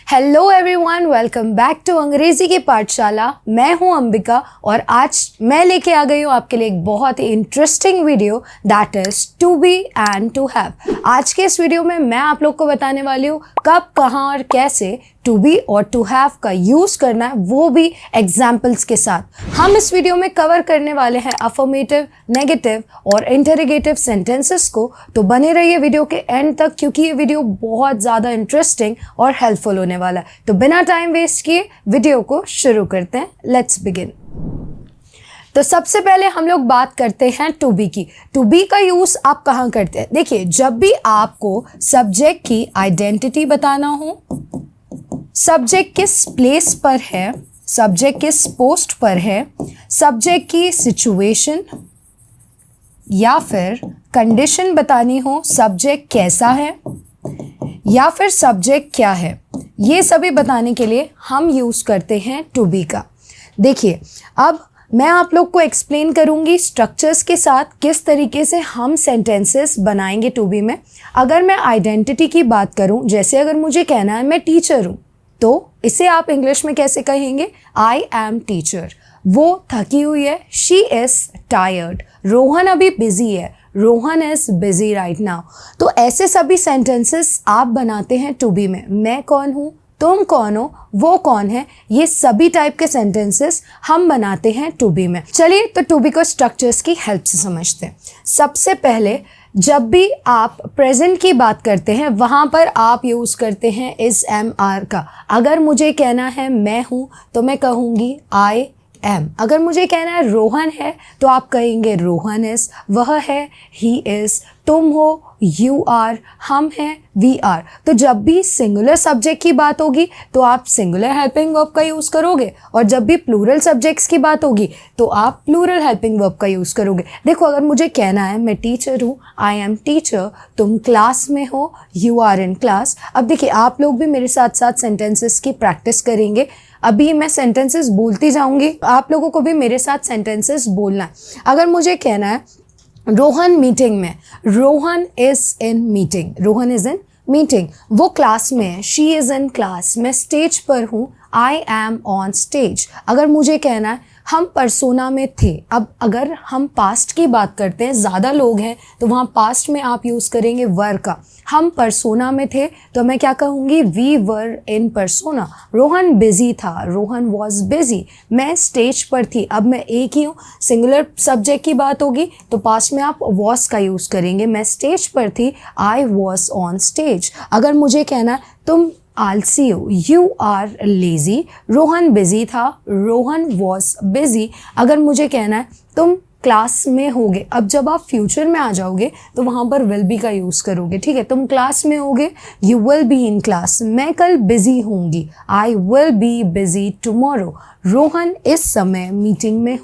Hello everyone, welcome back to Angrezi की पाठशाला। मैं हूं अंबिका और आज मैं लेके आ गई हूं आपके लिए एक बहुत ही interesting video that is to be and to have. आज के इस वीडियो में मैं आप लोग को बताने वाली हूं कब, कहां और कैसे टू बी और टू हैव का यूज करना है, वो भी एग्जाम्पल्स के साथ। हम इस वीडियो में कवर करने वाले हैं अफर्मेटिव, नेगेटिव और इंटरोगेटिव सेंटेंसेस को। तो बने रहिए वीडियो के एंड तक क्योंकि ये वीडियो बहुत ज़्यादा इंटरेस्टिंग और हेल्पफुल होने वाला है। तो बिना टाइम वेस्ट किए वीडियो को शुरू करते हैं। Let's begin. तो सबसे पहले हम लोग बात करते हैं टू बी की। टू बी का यूज आप कहाँ करते हैं? देखिए, जब भी आपको सब्जेक्ट की आइडेंटिटी बताना हो, सब्जेक्ट किस प्लेस पर है, सब्जेक्ट किस पोस्ट पर है, सब्जेक्ट की सिचुएशन या फिर कंडीशन बतानी हो, सब्जेक्ट कैसा है या फिर सब्जेक्ट क्या है, ये सभी बताने के लिए हम यूज करते हैं टू बी का। देखिए, अब मैं आप लोग को एक्सप्लेन करूंगी स्ट्रक्चर्स के साथ किस तरीके से हम सेंटेंसेस बनाएंगे टू बी में। अगर मैं आइडेंटिटी की बात करूं, जैसे अगर मुझे कहना है मैं टीचर हूं, तो इसे आप इंग्लिश में कैसे कहेंगे? I am teacher. वो थकी हुई है, शी इज टायर्ड। रोहन अभी बिजी है, Rohan is busy right now. तो ऐसे सभी सेंटेंसेस आप बनाते हैं टू बी में। मैं कौन हूँ, तुम कौन हो, वो कौन है, ये सभी टाइप के सेंटेंसेस हम बनाते हैं टू बी में। चलिए, तो टू बी को स्ट्रक्चर्स की हेल्प से समझते हैं। सबसे पहले, जब भी आप प्रेजेंट की बात करते हैं वहाँ पर आप यूज़ करते हैं इज एम आर का। अगर मुझे कहना है मैं हूँ तो मैं कहूँगी आई एम। अगर मुझे कहना है रोहन है तो आप कहेंगे रोहन इज, वह है ही इज, तुम हो यू आर, हम हैं वी आर। तो जब भी सिंगुलर सब्जेक्ट की बात होगी तो आप सिंगुलर हेल्पिंग वर्ब का यूज़ करोगे, और जब भी प्लूरल सब्जेक्ट्स की बात होगी तो आप प्लूरल हेल्पिंग वर्ब का यूज़ करोगे। देखो, अगर मुझे कहना है मैं टीचर हूँ, आई एम टीचर, तुम क्लास में हो, यू आर इन क्लास। अब देखिए, आप लोग भी मेरे साथ साथ सेंटेंसेस की प्रैक्टिस करेंगे। अभी मैं सेंटेंसेस बोलती जाऊंगी, आप लोगों को भी मेरे साथ सेंटेंसेस बोलना है। अगर मुझे कहना है रोहन मीटिंग में, Rohan is in meeting, Rohan is in meeting. वो क्लास में है, शी इज इन क्लास। मैं स्टेज पर हूँ, आई एम ऑन स्टेज। अगर मुझे कहना है हम परसोना में थे, अब अगर हम पास्ट की बात करते हैं, ज़्यादा लोग हैं तो वहाँ पास्ट में आप यूज़ करेंगे वर का। हम परसोना में थे तो मैं क्या कहूँगी? We were in Persona. Rohan busy था, रोहन वॉज बिजी। मैं स्टेज पर थी, अब मैं एक ही हूँ। सिंगुलर सब्जेक्ट की बात होगी तो पास्ट में आप वॉज का यूज़ करेंगे। मैं स्टेज पर थी, आई वॉज ऑन स्टेज। अगर मुझे कहना है तुम आलसी हो, you are lazy. Rohan busy था, रोहन वॉज बिजी। अगर मुझे कहना है तुम क्लास में होगे, अब जब आप फ्यूचर में आ जाओगे तो वहाँ पर विल बी का यूज़ करोगे। ठीक है, तुम क्लास में होगे, you will be in class. मैं कल बिजी होंगी, I will be busy tomorrow. Rohan इस समय मीटिंग में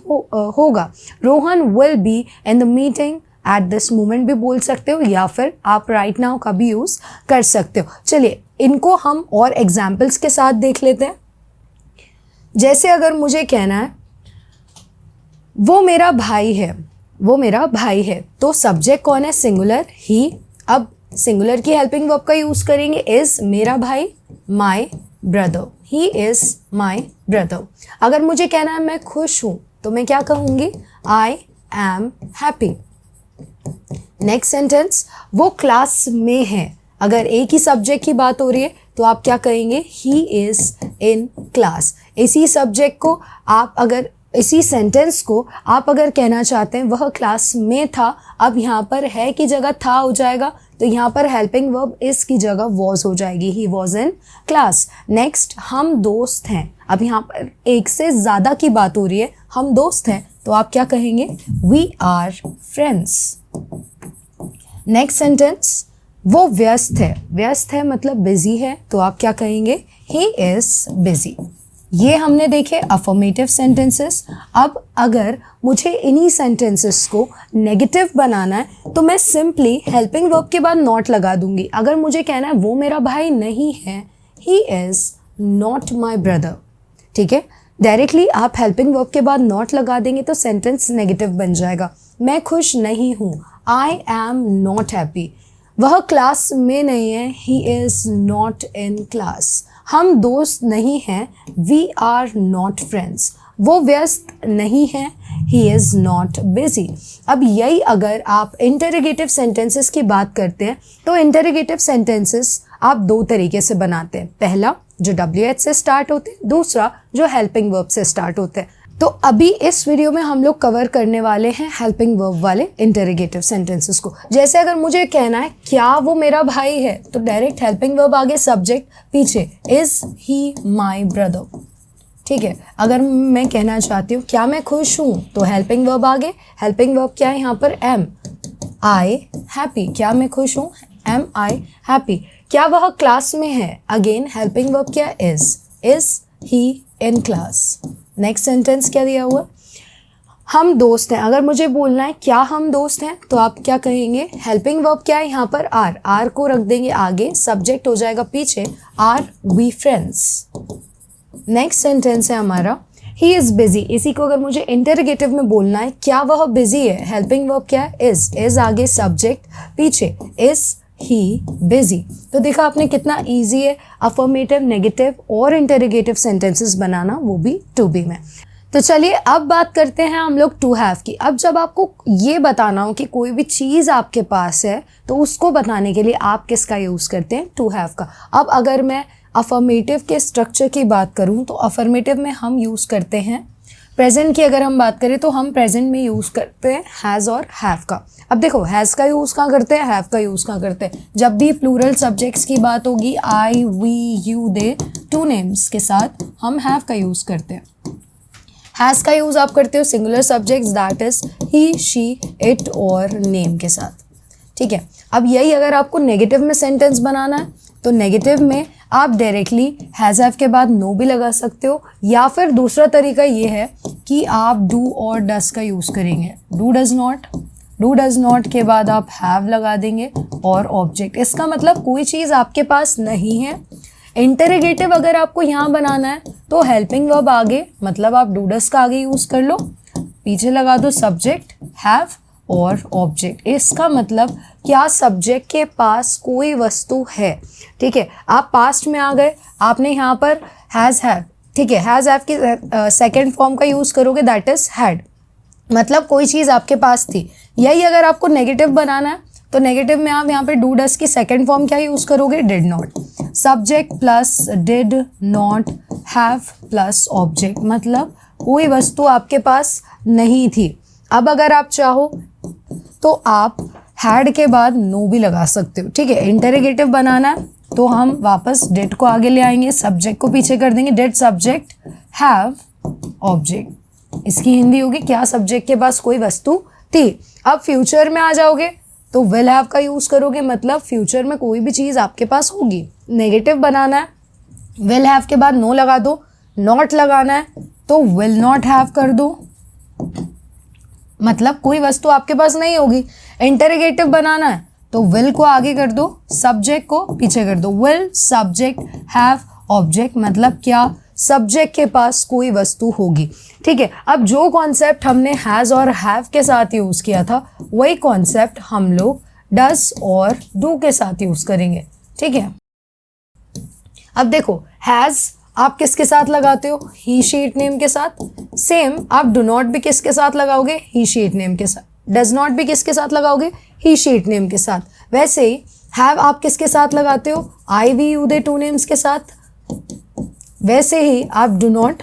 होगा, Rohan will be in the meeting at this moment भी बोल सकते हो, या फिर आप राइट नाउ का भी यूज़ कर सकते हो। चलिए, इनको हम और एग्जाम्पल्स के साथ देख लेते हैं। जैसे अगर मुझे कहना है वो मेरा भाई है, वो मेरा भाई है, तो सब्जेक्ट कौन है? सिंगुलर, ही। अब सिंगुलर की हेल्पिंग वर्ब का यूज़ करेंगे इज, मेरा भाई, my brother, he is my brother. अगर मुझे कहना है मैं खुश हूँ तो मैं क्या कहूँगी? I am happy. Next sentence, वो क्लास में है। अगर एक ही सब्जेक्ट की बात हो रही है तो आप क्या कहेंगे? He is in class. इसी सब्जेक्ट को आप अगर, इसी सेंटेंस को आप अगर कहना चाहते हैं वह क्लास में था, अब यहाँ पर है की जगह था हो जाएगा, तो यहाँ पर हेल्पिंग वर्ब इज की जगह वॉज हो जाएगी, he was in class. Next, हम दोस्त हैं। अब यहाँ पर एक से ज़्यादा की बात हो रही है, हम दोस्त हैं, तो आप क्या कहेंगे? We are friends. Next sentence, वो व्यस्त है। व्यस्त है मतलब बिजी है, तो आप क्या कहेंगे? He is busy. ये हमने देखे अफर्मेटिव सेंटेंसेस। अब अगर मुझे इन्हीं सेंटेंसेस को नेगेटिव बनाना है तो मैं सिंपली हेल्पिंग वर्ब के बाद नॉट लगा दूंगी। अगर मुझे कहना है वो मेरा भाई नहीं है, he is not my brother. ठीक है, डायरेक्टली आप हेल्पिंग वर्ब के बाद नॉट लगा देंगे तो सेंटेंस नेगेटिव बन जाएगा। मैं खुश नहीं हूँ, आई एम नॉट हैप्पी। वह क्लास में नहीं है, he is not in class. हम दोस्त नहीं हैं, वी आर नॉट फ्रेंड्स। वो व्यस्त नहीं है, ही इज़ नॉट बिजी। अब यही अगर आप इंटरोगेटिव सेंटेंसेस की बात करते हैं तो इंटरोगेटिव सेंटेंसेस आप दो तरीके से बनाते हैं। पहला जो WH से स्टार्ट होते हैं, दूसरा जो हेल्पिंग वर्ब से स्टार्ट होते हैं। तो अभी इस वीडियो में हम लोग कवर करने वाले हैं हेल्पिंग वर्ब वाले इंटरोगेटिव सेंटेंसेस को। जैसे अगर मुझे कहना है क्या वो मेरा भाई है, तो डायरेक्ट हेल्पिंग वर्ब आगे, सब्जेक्ट पीछे, इज ही माई ब्रदर। ठीक है, अगर मैं कहना चाहती हूँ क्या मैं खुश हूँ, तो हेल्पिंग वर्ब आगे, हेल्पिंग वर्ब क्या है यहाँ पर, एम आई हैप्पी। क्या मैं खुश हूँ, एम आई हैप्पी। क्या वह क्लास में है, अगेन हेल्पिंग वर्ब क्या, is he in class. Next sentence क्या दिया हुआ, हम दोस्त हैं। अगर मुझे बोलना है क्या हम दोस्त हैं, तो आप क्या कहेंगे, हेल्पिंग वर्ब क्या है यहाँ पर, आर को रख देंगे आगे, सब्जेक्ट हो जाएगा पीछे, are we friends. Next sentence है हमारा ही इज़ बिजी। इसी को अगर मुझे इंटरोगेटिव में बोलना है क्या वह बिजी है, हेल्पिंग वर्ब क्या है, इज आगे, सब्जेक्ट पीछे, इज ही बिजी। तो देखा आपने कितना इजी है अफर्मेटिव, नेगेटिव और इंटरोगेटिव सेंटेंसेस बनाना, वो भी टू बी में। तो चलिए अब बात करते हैं हम लोग टू हैव की। अब जब आपको ये बताना हो कि कोई भी चीज़ आपके पास है तो उसको बताने के लिए आप किसका यूज़ करते हैं, टू हैव का। अब अगर मैं अफर्मेटिव के स्ट्रक्चर की बात करूं तो अफर्मेटिव में हम यूज़ करते हैं, प्रेजेंट की अगर हम बात करें तो हम प्रेजेंट में यूज़ करते हैं हैज़ और हैव का। अब देखो हैज़ का यूज़ कहाँ करते हैं, हैव का यूज़ कहाँ करते हैं, जब भी प्लूरल सब्जेक्ट्स की बात होगी, I we you they, two names के साथ हम हैव का यूज़ करते हैं। हैज़ का यूज़ आप करते हो singular subjects, that is he she it और नेम के साथ। ठीक है, अब यही अगर आपको नेगेटिव में सेंटेंस बनाना है तो नेगेटिव में आप डायरेक्टली हैज़ हैव के बाद नो भी लगा सकते हो, या फिर दूसरा तरीका ये है कि आप डू और डस का यूज़ करेंगे। डू डज नॉट के बाद आप हैव लगा देंगे और ऑब्जेक्ट। इसका मतलब कोई चीज़ आपके पास नहीं है। इंटरोगेटिव अगर आपको यहाँ बनाना है तो हेल्पिंग वर्ब आगे, मतलब आप डू डस का आगे यूज़ कर लो, पीछे लगा दो सब्जेक्ट हैव और ऑब्जेक्ट। इसका मतलब क्या सब्जेक्ट के पास कोई वस्तु है। ठीक है, आप पास्ट में आ गए, आपने यहाँ पर हैज़ हैव, ठीक है, हैज़ हैव की सेकेंड फॉर्म का यूज़ करोगे, दैट इज हैड, मतलब कोई चीज़ आपके पास थी। यही अगर आपको नेगेटिव बनाना है तो नेगेटिव में आप यहाँ पे डू डस की सेकेंड फॉर्म क्या यूज़ करोगे, did not, subject plus did not have plus object, मतलब कोई वस्तु आपके पास नहीं थी। अब अगर आप चाहो तो आप हैड के बाद नो भी लगा सकते हो। ठीक है, इंटरोगेटिव बनाना है तो हम वापस डिड को आगे ले आएंगे, सब्जेक्ट को पीछे कर देंगे, डिड सब्जेक्ट हैव ऑब्जेक्ट। इसकी हिंदी होगी क्या सब्जेक्ट के पास कोई वस्तु थी। अब फ्यूचर में आ जाओगे तो विल हैव का यूज़ करोगे, मतलब फ्यूचर में कोई भी चीज़ आपके पास होगी। नेगेटिव बनाना है, विल हैव के बाद नो लगा दो, नॉट लगाना है तो विल नॉट हैव कर दो, मतलब कोई वस्तु आपके पास नहीं होगी। इंटरोगेटिव बनाना है तो विल को आगे कर दो, सब्जेक्ट को पीछे कर दो, विल सब्जेक्ट हैव ऑब्जेक्ट, मतलब क्या सब्जेक्ट के पास कोई वस्तु होगी। ठीक है, अब जो कॉन्सेप्ट हमने हैज़ और हैव के साथ यूज़ किया था वही कॉन्सेप्ट हम लोग डस और डू के साथ यूज़ करेंगे। ठीक है, अब देखो हैज़ आप किसके साथ लगाते हो, ही शी इट नेम के साथ। सेम आप डू नॉट भी किसके साथ लगाओगे, ही शी इट नेम के साथ। डज नॉट भी किसके साथ लगाओगे, ही शी इट नेम के साथ। वैसे ही हैव आप किसके साथ लगाते हो, I we you they two names के साथ। वैसे ही आप do not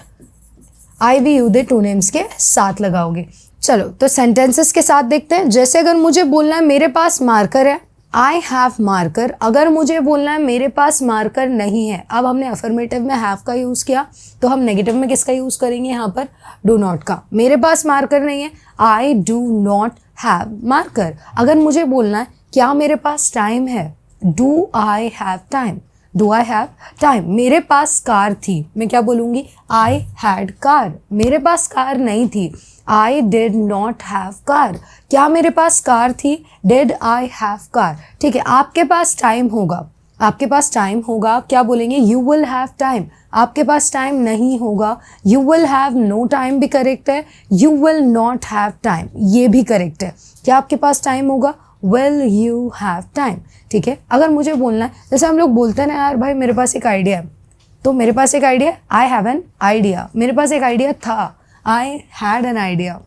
I we you they two names के साथ लगाओगे। चलो तो सेंटेंसेस के साथ देखते हैं। जैसे अगर मुझे बोलना है मेरे पास मार्कर है, आई हैव मार्कर। अगर मुझे बोलना है मेरे पास मार्कर नहीं है, अब हमने अफर्मेटिव में हैव का यूज़ किया तो हम नेगेटिव में किसका यूज़ करेंगे, यहाँ पर डू नॉट का। मेरे पास मार्कर नहीं है, I do not have marker. अगर मुझे बोलना है क्या मेरे पास टाइम है, do I have time, do I have time. मेरे पास कार थी, मैं क्या बोलूँगी, आई हैड कार। मेरे पास कार नहीं थी, I did not have car. क्या मेरे पास कार थी, डिड आई हैव कार। ठीक है, आपके पास टाइम होगा, आपके पास टाइम होगा, क्या बोलेंगे, यू विल हैव टाइम। आपके पास टाइम नहीं होगा, you will have no time भी करेक्ट है, you will not have time ये भी करेक्ट है। क्या आपके पास टाइम होगा, विल यू हैव टाइम। ठीक है, अगर मुझे बोलना है, जैसे हम लोग बोलते हैं ना यार भाई मेरे पास एक आइडिया है, तो मेरे पास एक idea, I have an idea. मेरे पास एक आइडिया था, आई हैड एन आइडिया।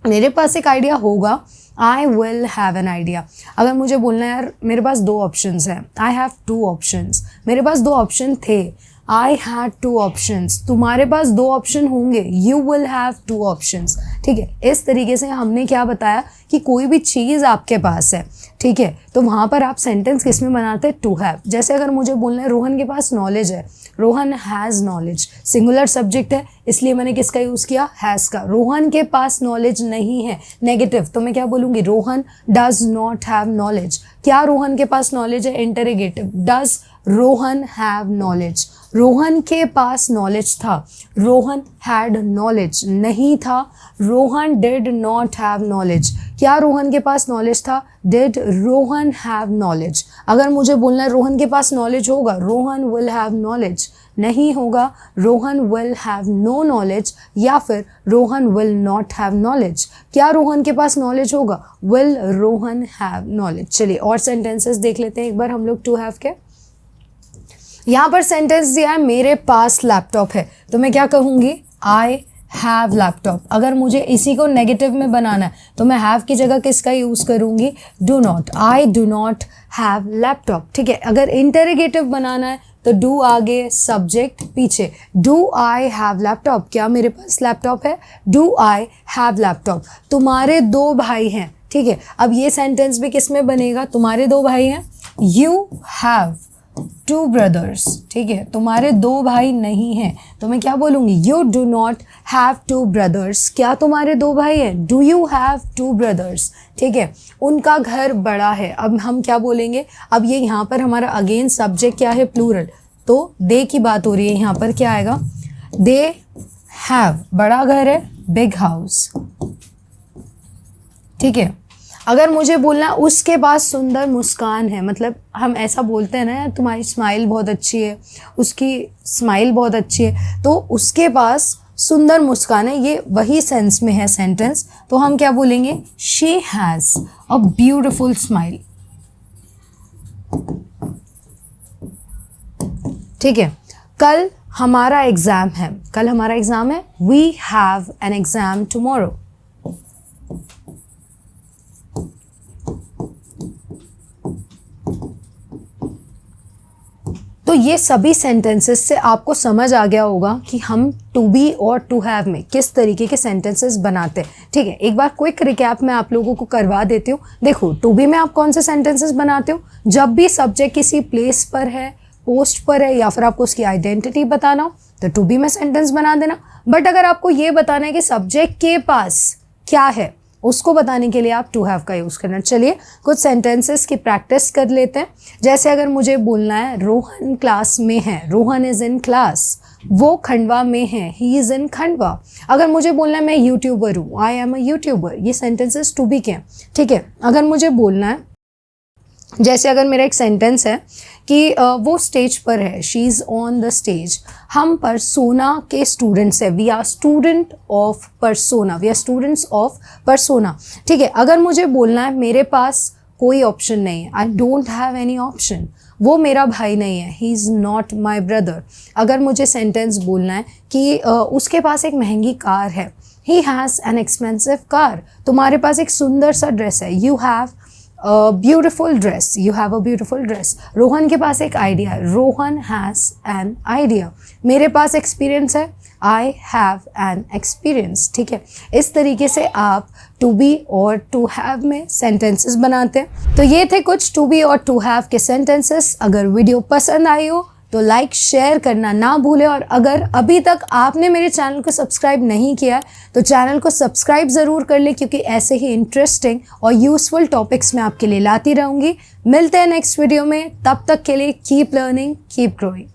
मेरे पास एक आइडिया होगा, I will have an idea. अगर मुझे बोलना है यार मेरे पास 2 ऑप्शंस हैं, आई हैव 2 ऑप्शंस। मेरे पास 2 ऑप्शन थे, आई हैड 2 ऑप्शंस। तुम्हारे पास 2 ऑप्शन होंगे, यू विल हैव 2 ऑप्शंस। ठीक है, इस तरीके से हमने क्या बताया कि कोई भी चीज़ आपके पास है, ठीक है, तो वहाँ पर आप सेंटेंस किस में बनाते हैं, टू हैव। जैसे अगर मुझे बोलना है रोहन के पास नॉलेज है, Rohan has knowledge. Singular subject है इसलिए मैंने किसका यूज़ किया, हैज़ का। रोहन के पास नॉलेज नहीं है, नेगेटिव, तो मैं क्या बोलूँगी, Rohan does not have knowledge. क्या रोहन के पास नॉलेज है, interrogative, does Rohan have knowledge. Rohan के पास नॉलेज था, रोहन हैड नॉलेज नहीं था, Rohan did not have knowledge. क्या रोहन के पास नॉलेज था, डिड रोहन हैव नॉलेज। अगर मुझे बोलना है रोहन के पास नॉलेज होगा, रोहन विल हैव नॉलेज नहीं होगा, Rohan will have no knowledge, या फिर Rohan will not have knowledge. क्या रोहन के पास नॉलेज होगा, विल रोहन हैव नॉलेज। चलिए और सेंटेंसेस देख लेते हैं एक बार हम लोग टू हैव के। यहाँ पर सेंटेंस दिया है मेरे पास लैपटॉप है, तो मैं क्या कहूँगी, आई हैव लैपटॉप। अगर मुझे इसी को नेगेटिव में बनाना है तो मैं हैव की जगह किसका यूज़ करूँगी, do not. I do not have laptop. ठीक है, अगर इंटरोगेटिव बनाना है तो डू आगे, सब्जेक्ट पीछे। डू आई हैव लैपटॉप, क्या मेरे पास लैपटॉप है, डू आई हैव लैपटॉप। तुम्हारे 2 भाई हैं, ठीक है, अब ये सेंटेंस भी किस में बनेगा, तुम्हारे 2 भाई हैं, यू हैव 2 ब्रदर्स। ठीक है, तुम्हारे 2 भाई नहीं हैं, तो मैं क्या बोलूँगी, you do not have 2 brothers. क्या तुम्हारे 2 भाई हैं, डू यू हैव 2 ब्रदर्स। ठीक है, उनका घर बड़ा है, अब हम क्या बोलेंगे, अब ये यहाँ पर हमारा अगेन सब्जेक्ट क्या है, प्लूरल, तो दे की बात हो रही है, यहाँ पर क्या आएगा, दे हैव, बड़ा घर है, बिग हाउस। ठीक है, अगर मुझे बोलना उसके पास सुंदर मुस्कान है, मतलब हम ऐसा बोलते हैं ना यार तुम्हारी स्माइल बहुत अच्छी है, उसकी स्माइल बहुत अच्छी है, तो उसके पास सुंदर मुस्कान है, ये वही सेंस में है सेंटेंस, तो हम क्या बोलेंगे, she has a beautiful smile. ठीक है, कल हमारा एग्ज़ाम है, कल हमारा एग्ज़ाम है, we have an exam tomorrow. तो ये सभी सेंटेंसेस से आपको समझ आ गया होगा कि हम टू बी और टू हैव में किस तरीके के सेंटेंसेस बनाते हैं। ठीक है, एक बार क्विक रिकैप मैं आप लोगों को करवा देती हूँ। देखो, टू बी में आप कौन से सेंटेंसेस बनाते हो, जब भी सब्जेक्ट किसी प्लेस पर है, पोस्ट पर है, या फिर आपको उसकी आइडेंटिटी बताना हो तो टू बी में सेंटेंस बना देना। बट अगर आपको ये बताना है कि सब्जेक्ट के पास क्या है, उसको बताने के लिए आप टू हैव का यूज़ करना। चलिए कुछ सेंटेंसेस की प्रैक्टिस कर लेते हैं। जैसे अगर मुझे बोलना है रोहन क्लास में है, रोहन इज़ इन क्लास, वो खंडवा में है, ही इज़ इन खंडवा। अगर मुझे बोलना है मैं यूट्यूबर हूँ, आई एम अ यूट्यूबर, ये सेंटेंसेस टू बी के हैं। ठीक है, अगर मुझे बोलना है, जैसे अगर मेरा एक सेंटेंस है कि वो स्टेज पर है, she is on the stage, हम परसोना के स्टूडेंट्स हैं, we are student of Persona, we are students of Persona. ठीक है, अगर मुझे बोलना है मेरे पास कोई ऑप्शन नहीं है, I don't have any option, वो मेरा भाई नहीं है, he is not my brother. अगर मुझे सेंटेंस बोलना है कि उसके पास एक महंगी कार है, he has an expensive car, तुम्हारे पास एक सुंदर सा ड्रेस है, you have beautiful dress, you have a beautiful dress. Rohan के पास एक आइडिया है, रोहन हैज़ एन आइडिया। मेरे पास एक्सपीरियंस है, आई हैव एन एक्सपीरियंस। ठीक है, इस तरीके से आप टू बी और टू हैव में सेंटेंसेस बनाते हैं। तो ये थे कुछ टू बी और टू हैव के सेंटेंसेस। अगर वीडियो पसंद आई हो तो लाइक शेयर करना ना भूलें, और अगर अभी तक आपने मेरे चैनल को सब्सक्राइब नहीं किया तो चैनल को सब्सक्राइब ज़रूर कर लें, क्योंकि ऐसे ही इंटरेस्टिंग और यूज़फुल टॉपिक्स मैं आपके लिए लाती रहूँगी। मिलते हैं नेक्स्ट वीडियो में, तब तक के लिए कीप लर्निंग, कीप ग्रोइंग।